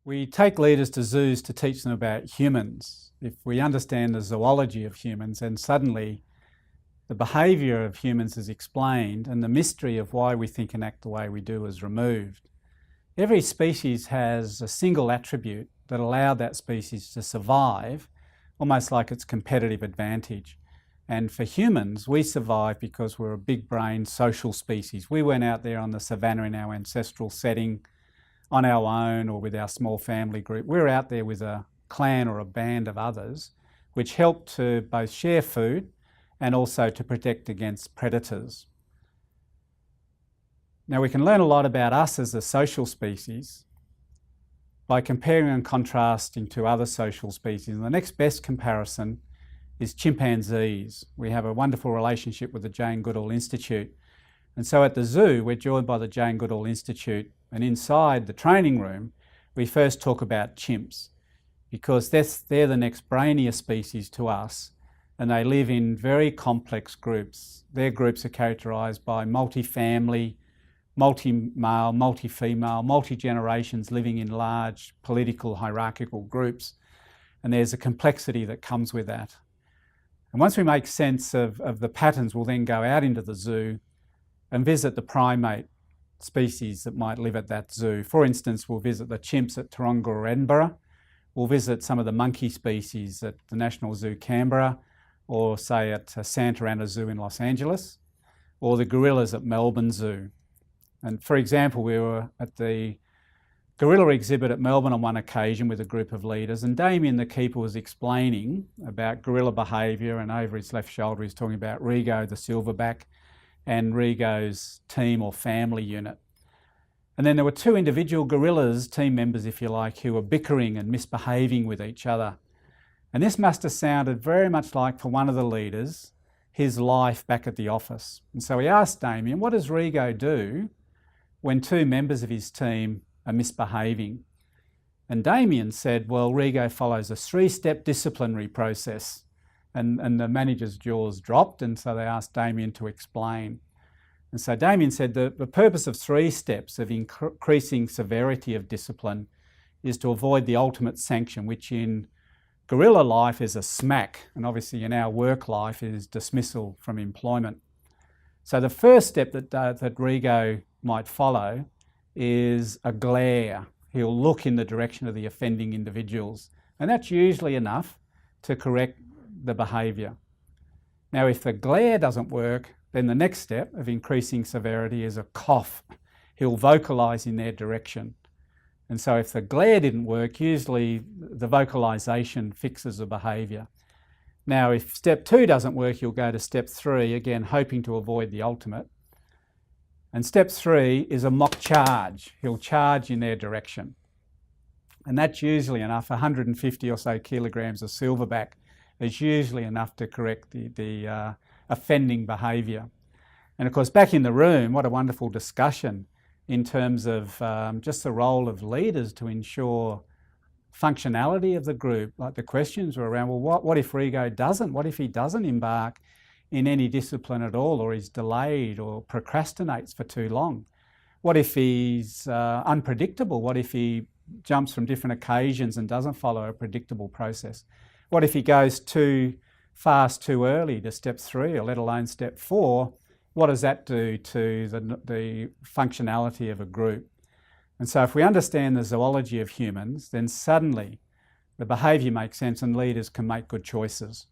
We take leaders to zoos to teach them about humans. If we understand the zoology of humans, then suddenly the behaviour of humans is explained and the mystery of why we think and act the way we do is removed. Every species has a single attribute that allowed that species to survive, almost like its competitive advantage. And for humans, we survive because we're a big-brained social species. We went out there on the savannah in our ancestral setting on our own or with our small family group. We're out there with a clan or a band of others, which help to both share food and also to protect against predators. Now, we can learn a lot about us as a social species by comparing and contrasting to other social species. And the next best comparison is chimpanzees. We have a wonderful relationship with the Jane Goodall Institute. And so at the zoo, we're joined by the Jane Goodall Institute, and inside the training room, we first talk about chimps because they're the next brainier species to us, and they live in very complex groups. Their groups are characterised by multi-family, multi-male, multi-female, multi-generations living in large political hierarchical groups, and there's a complexity that comes with that. And once we make sense of the patterns, we'll then go out into the zoo and visit the primate species that might live at that zoo. For instance, we'll visit the chimps at Taronga or Edinburgh. We'll visit some of the monkey species at the National Zoo Canberra, or say at Santa Ana Zoo in Los Angeles, or the gorillas at Melbourne Zoo. And for example, we were at the gorilla exhibit at Melbourne on one occasion with a group of leaders, and Damien the keeper was explaining about gorilla behaviour, and over his left shoulder he's talking about Rigo the silverback and Rigo's team or family unit. And then there were two individual gorillas, team members if you like, who were bickering and misbehaving with each other. And this must have sounded very much like, for one of the leaders, his life back at the office. And so he asked Damien, what does Rigo do when two members of his team are misbehaving? And Damien said, well, Rigo follows a three-step disciplinary process. And the manager's jaws dropped, and so they asked Damien to explain. And so Damien said the purpose of three steps of increasing severity of discipline is to avoid the ultimate sanction, which in gorilla life is a smack, and obviously in our work life is dismissal from employment. So the first step that Rigo might follow is a glare. He'll look in the direction of the offending individuals, and that's usually enough to correct the behaviour. Now, if the glare doesn't work, then the next step of increasing severity is a cough. He'll vocalise in their direction. And so if the glare didn't work, usually the vocalisation fixes the behaviour. Now, if step 2 doesn't work, you'll go to step 3, again hoping to avoid the ultimate. And step 3 is a mock charge. He'll charge in their direction. And that's usually enough. 150 or so kilograms of silverback is usually enough to correct the offending behaviour. And of course, back in the room, what a wonderful discussion in terms of just the role of leaders to ensure functionality of the group. Like the questions were around, well, what if Rigo doesn't? What if he doesn't embark in any discipline at all, or he's delayed or procrastinates for too long? What if he's unpredictable? What if he jumps from different occasions and doesn't follow a predictable process? What if he goes too fast too early to step 3, or let alone step 4? What does that do to the functionality of a group? And so if we understand the zoology of humans, then suddenly the behaviour makes sense and leaders can make good choices.